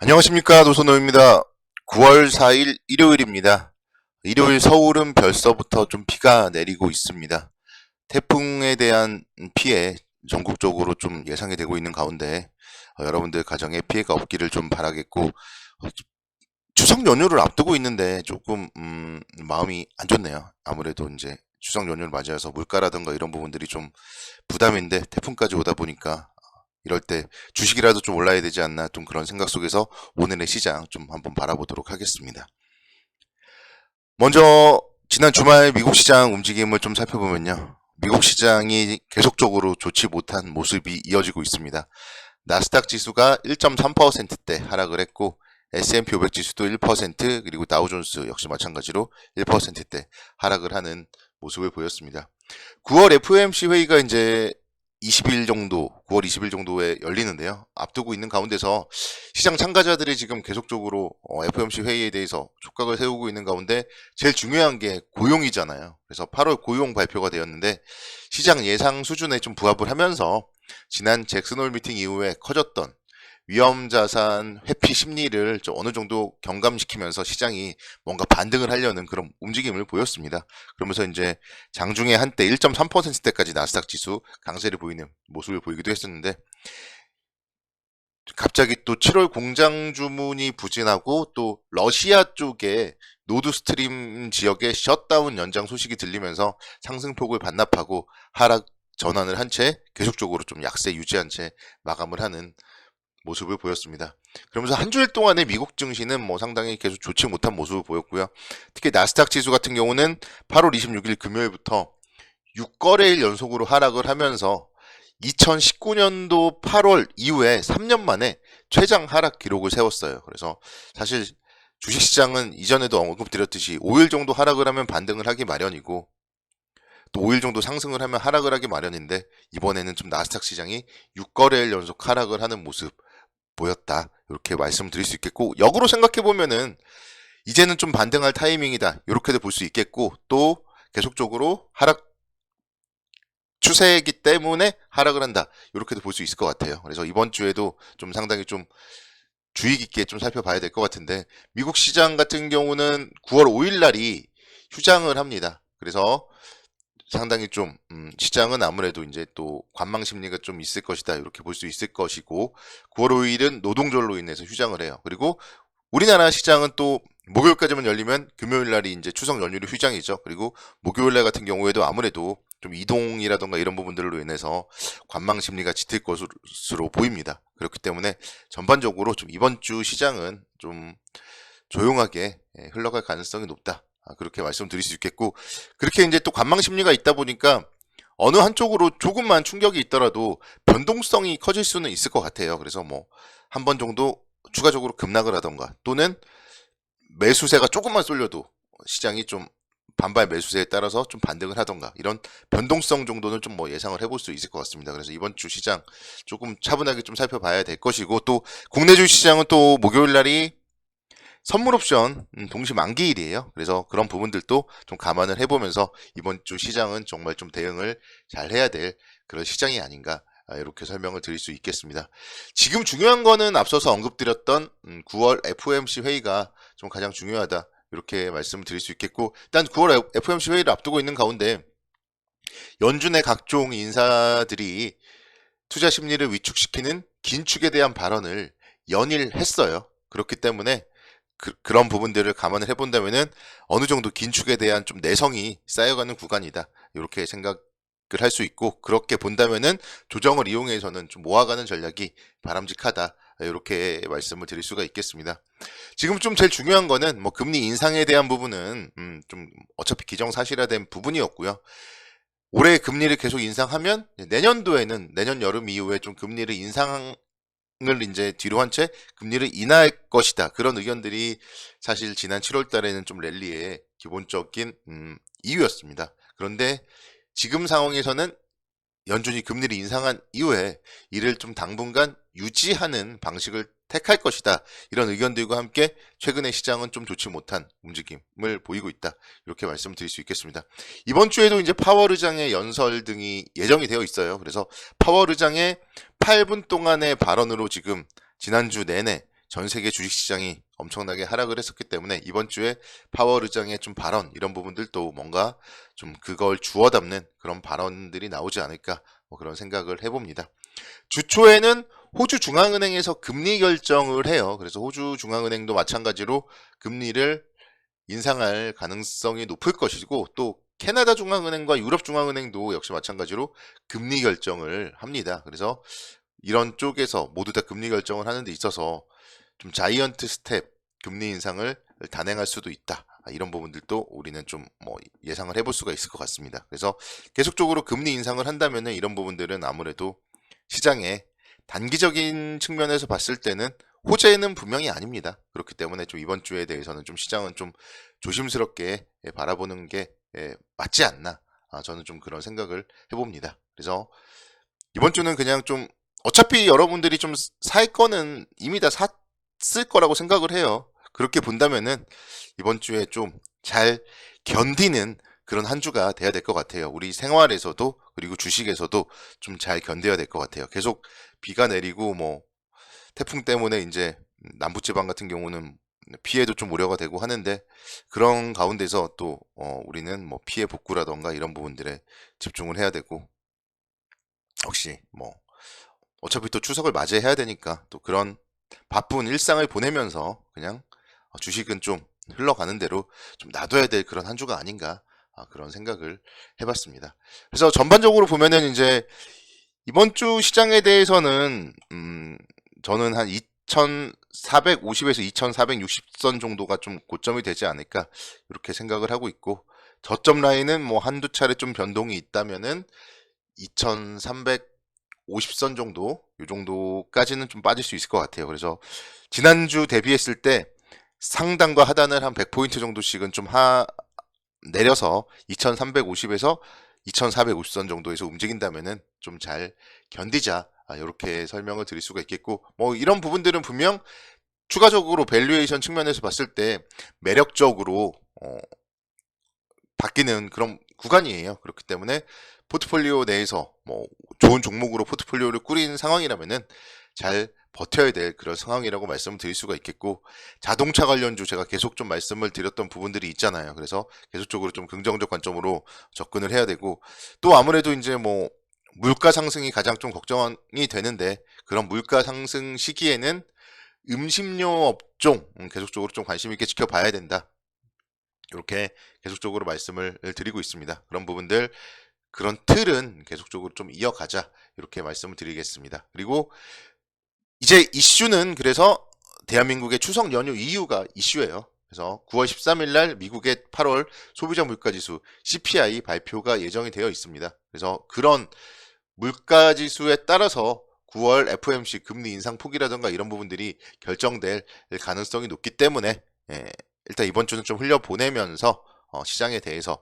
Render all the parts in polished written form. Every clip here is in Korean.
안녕하십니까, 노선호입니다. 9월 4일 일요일입니다. 일요일 서울은 벌써부터 좀 비가 내리고 있습니다. 태풍에 대한 피해 전국적으로 좀 예상이 되고 있는 가운데 여러분들 가정에 피해가 없기를 좀 바라겠고, 추석 연휴를 앞두고 있는데 조금 마음이 안 좋네요. 아무래도 이제 추석 연휴를 맞이해서 물가라든가 이런 부분들이 좀 부담인데 태풍까지 오다 보니까 이럴 때 주식이라도 좀 올라야 되지 않나 좀 그런 생각 속에서 오늘의 시장 좀 한번 바라보도록 하겠습니다. 먼저 지난 주말 미국 시장 움직임을 좀 살펴보면요. 미국 시장이 계속적으로 좋지 못한 모습이 이어지고 있습니다. 나스닥 지수가 1.3%대 하락을 했고 S&P 500 지수도 1% 그리고 다우존스 역시 마찬가지로 1%대 하락을 하는 모습을 보였습니다. 9월 FOMC 회의가 이제 20일 정도, 9월 20일 정도에 열리는데요. 앞두고 있는 가운데서 시장 참가자들이 지금 계속적으로 FOMC 회의에 대해서 촉각을 세우고 있는 가운데 제일 중요한 게 고용이잖아요. 그래서 8월 고용 발표가 되었는데 시장 예상 수준에 좀 부합을 하면서 지난 잭슨홀 미팅 이후에 커졌던 위험자산 회피 심리를 좀 어느 정도 경감시키면서 시장이 뭔가 반등을 하려는 그런 움직임을 보였습니다. 그러면서 이제 장중에 한때 1.3%대까지 나스닥 지수 강세를 보이는 모습을 보이기도 했었는데 갑자기 또 7월 공장 주문이 부진하고 또 러시아 쪽에 노드스트림 지역의 셧다운 연장 소식이 들리면서 상승폭을 반납하고 하락 전환을 한 채 계속적으로 좀 약세 유지한 채 마감을 하는 모습을 보였습니다. 그러면서 한 주일 동안의 미국 증시는 뭐 상당히 계속 좋지 못한 모습을 보였고요. 특히 나스닥 지수 같은 경우는 8월 26일 금요일부터 6거래일 연속으로 하락을 하면서 2019년도 8월 이후에 3년 만에 최장 하락 기록을 세웠어요. 그래서 사실 주식시장은 이전에도 언급드렸듯이 5일 정도 하락을 하면 반등을 하기 마련이고 또 5일 정도 상승을 하면 하락을 하기 마련인데 이번에는 좀 나스닥 시장이 6거래일 연속 하락을 하는 모습 보였다. 이렇게 말씀드릴 수 있겠고 역으로 생각해 보면은 이제는 좀 반등할 타이밍이다. 이렇게도 볼 수 있겠고 또 계속적으로 하락 추세이기 때문에 하락을 한다. 이렇게도 볼 수 있을 것 같아요. 그래서 이번 주에도 좀 상당히 좀 주의 깊게 좀 살펴봐야 될 것 같은데 미국 시장 같은 경우는 9월 5일 날이 휴장을 합니다. 그래서 상당히 좀 시장은 아무래도 이제 또 관망 심리가 좀 있을 것이다 이렇게 볼 수 있을 것이고 9월 5일은 노동절로 인해서 휴장을 해요. 그리고 우리나라 시장은 또 목요일까지만 열리면 금요일 날이 이제 추석 연휴로 휴장이죠. 그리고 목요일 날 같은 경우에도 아무래도 좀 이동이라던가 이런 부분들로 인해서 관망 심리가 짙을 것으로 보입니다. 그렇기 때문에 전반적으로 좀 이번 주 시장은 좀 조용하게 흘러갈 가능성이 높다. 그렇게 말씀드릴 수 있겠고 그렇게 이제 또 관망 심리가 있다 보니까 어느 한쪽으로 조금만 충격이 있더라도 변동성이 커질 수는 있을 것 같아요. 그래서 뭐 한 번 정도 추가적으로 급락을 하던가 또는 매수세가 조금만 쏠려도 시장이 좀 반발 매수세에 따라서 좀 반등을 하던가 이런 변동성 정도는 좀 뭐 예상을 해볼 수 있을 것 같습니다. 그래서 이번 주 시장 조금 차분하게 좀 살펴봐야 될 것이고 또 국내 주식 시장은 또 목요일 날이 선물 옵션 동시 만기일이에요. 그래서 그런 부분들도 좀 감안을 해보면서 이번 주 시장은 정말 좀 대응을 잘 해야 될 그런 시장이 아닌가 이렇게 설명을 드릴 수 있겠습니다. 지금 중요한 거는 앞서서 언급드렸던 9월 FOMC 회의가 좀 가장 중요하다 이렇게 말씀을 드릴 수 있겠고 일단 9월 FOMC 회의를 앞두고 있는 가운데 연준의 각종 인사들이 투자 심리를 위축시키는 긴축에 대한 발언을 연일했어요. 그렇기 때문에 그런 부분들을 감안을 해본다면은 어느 정도 긴축에 대한 좀 내성이 쌓여가는 구간이다. 이렇게 생각을 할 수 있고 그렇게 본다면은 조정을 이용해서는 좀 모아가는 전략이 바람직하다. 이렇게 말씀을 드릴 수가 있겠습니다. 지금 좀 제일 중요한 거는 뭐 금리 인상에 대한 부분은 좀 어차피 기정사실화된 부분이었고요. 올해 금리를 계속 인상하면 내년도에는 내년 여름 이후에 좀 금리를 인상을 이제 뒤로 한 채 금리를 인하할 것이다. 그런 의견들이 사실 지난 7월 달에는 좀 랠리의 기본적인 이유였습니다. 그런데 지금 상황에서는 연준이 금리를 인상한 이후에 이를 좀 당분간 유지하는 방식을 택할 것이다. 이런 의견들과 함께 최근의 시장은 좀 좋지 못한 움직임을 보이고 있다. 이렇게 말씀드릴 수 있겠습니다. 이번 주에도 이제 파월 의장의 연설 등이 예정이 되어 있어요. 그래서 파월 의장의 8분 동안의 발언으로 지금 지난주 내내 전 세계 주식시장이 엄청나게 하락을 했었기 때문에 이번 주에 파월 의장의 좀 발언 이런 부분들도 뭔가 좀 그걸 주워 담는 그런 발언들이 나오지 않을까 뭐 그런 생각을 해봅니다. 주 초에는 호주 중앙은행에서 금리 결정을 해요. 그래서 호주 중앙은행도 마찬가지로 금리를 인상할 가능성이 높을 것이고 또 캐나다 중앙은행과 유럽 중앙은행도 역시 마찬가지로 금리 결정을 합니다. 그래서 이런 쪽에서 모두 다 금리 결정을 하는 데 있어서 좀 자이언트 스텝 금리 인상을 단행할 수도 있다. 이런 부분들도 우리는 좀 뭐 예상을 해볼 수가 있을 것 같습니다. 그래서 계속적으로 금리 인상을 한다면은 이런 부분들은 아무래도 시장에 단기적인 측면에서 봤을 때는 호재는 분명히 아닙니다. 그렇기 때문에 좀 이번 주에 대해서는 좀 시장은 좀 조심스럽게 바라보는 게 맞지 않나. 저는 좀 그런 생각을 해봅니다. 그래서 이번 주는 그냥 좀 어차피 여러분들이 좀 살 거는 이미 다 샀을 거라고 생각을 해요. 그렇게 본다면은 이번 주에 좀 잘 견디는 그런 한 주가 돼야 될 것 같아요. 우리 생활에서도 그리고 주식에서도 좀 잘 견뎌야 될 것 같아요. 계속 비가 내리고 뭐 태풍 때문에 이제 남부지방 같은 경우는 피해도 좀 우려가 되고 하는데 그런 가운데서 또 우리는 뭐 피해 복구라던가 이런 부분들에 집중을 해야 되고 역시 뭐 어차피 또 추석을 맞이해야 되니까 또 그런 바쁜 일상을 보내면서 그냥 주식은 좀 흘러가는 대로 좀 놔둬야 될 그런 한 주가 아닌가 그런 생각을 해봤습니다. 그래서 전반적으로 보면은 이제 이번 주 시장에 대해서는 저는 한 2450에서 2460선 정도가 좀 고점이 되지 않을까 이렇게 생각을 하고 있고 저점 라인은 뭐 한두 차례 좀 변동이 있다면은 2350선 정도 이 정도까지는 좀 빠질 수 있을 것 같아요. 그래서 지난주 대비했을 때 상단과 하단을 한 100포인트 정도씩은 좀 내려서 2350에서 2450선 정도에서 움직인다면은 좀 잘 견디자 이렇게 설명을 드릴 수가 있겠고 뭐 이런 부분들은 분명 추가적으로 밸류에이션 측면에서 봤을 때 매력적으로 바뀌는 그런 구간이에요. 그렇기 때문에 포트폴리오 내에서 뭐 좋은 종목으로 포트폴리오를 꾸린 상황이라면은 잘 버텨야 될 그런 상황이라고 말씀을 드릴 수가 있겠고 자동차 관련주 제가 계속 좀 말씀을 드렸던 부분들이 있잖아요. 그래서 계속적으로 좀 긍정적 관점으로 접근을 해야 되고 또 아무래도 이제 뭐 물가 상승이 가장 좀 걱정이 되는데 그런 물가 상승 시기에는 음식료 업종 계속적으로 좀 관심 있게 지켜봐야 된다. 이렇게 계속적으로 말씀을 드리고 있습니다. 그런 부분들 그런 틀은 계속적으로 좀 이어가자 이렇게 말씀을 드리겠습니다. 그리고 이제 이슈는 그래서 대한민국의 추석 연휴 이후가 이슈예요. 그래서 9월 13일 날 미국의 8월 소비자 물가지수 CPI 발표가 예정이 되어 있습니다. 그래서 그런 물가지수에 따라서 9월 FOMC 금리 인상 폭이라든가 이런 부분들이 결정될 가능성이 높기 때문에 일단 이번 주는 좀 흘려보내면서 시장에 대해서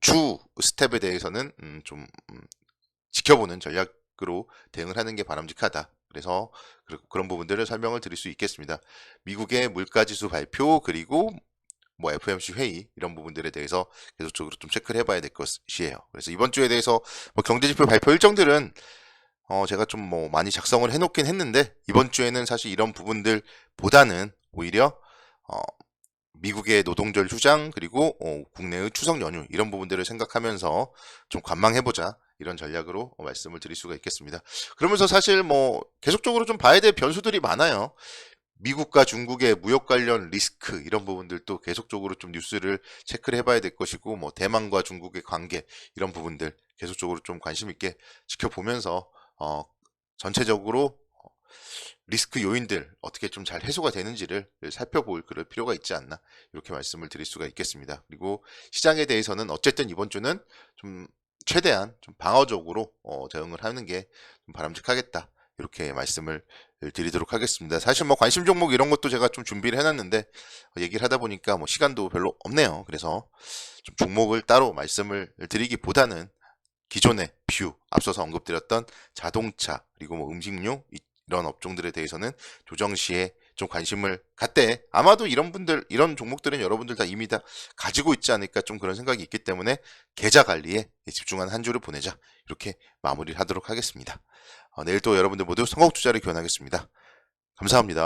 주 스텝에 대해서는 좀 지켜보는 전략으로 대응을 하는 게 바람직하다. 그래서 그런 부분들을 설명을 드릴 수 있겠습니다. 미국의 물가지수 발표 그리고 뭐 FOMC 회의 이런 부분들에 대해서 계속적으로 좀 체크를 해봐야 될 것이에요. 그래서 이번 주에 대해서 뭐 경제지표 발표 일정들은 제가 좀 뭐 많이 작성을 해놓긴 했는데 이번 주에는 사실 이런 부분들보다는 오히려 미국의 노동절 휴장 그리고 국내의 추석 연휴 이런 부분들을 생각하면서 좀 관망해보자 이런 전략으로 말씀을 드릴 수가 있겠습니다. 그러면서 사실 뭐 계속적으로 좀 봐야 될 변수들이 많아요. 미국과 중국의 무역 관련 리스크 이런 부분들도 계속적으로 좀 뉴스를 체크를 해봐야 될 것이고 뭐 대만과 중국의 관계 이런 부분들 계속적으로 좀 관심 있게 지켜보면서 전체적으로 리스크 요인들 어떻게 좀 잘 해소가 되는지를 살펴볼 그럴 필요가 있지 않나 이렇게 말씀을 드릴 수가 있겠습니다. 그리고 시장에 대해서는 어쨌든 이번 주는 좀 최대한 좀 방어적으로 대응을 하는 게 좀 바람직하겠다 이렇게 말씀을 드리도록 하겠습니다. 사실 뭐 관심 종목 이런 것도 제가 좀 준비를 해놨는데 얘기를 하다 보니까 뭐 시간도 별로 없네요. 그래서 좀 종목을 따로 말씀을 드리기보다는 기존의 뷰 앞서서 언급드렸던 자동차 그리고 뭐 음식료 이런 업종들에 대해서는 조정 시에 좀 관심을 갖되 아마도 이런 종목들은 여러분들 다 이미 다 가지고 있지 않을까 좀 그런 생각이 있기 때문에 계좌 관리에 집중한 한 주를 보내자 이렇게 마무리를 하도록 하겠습니다. 내일 또 여러분들 모두 성공 투자를 기원하겠습니다. 감사합니다.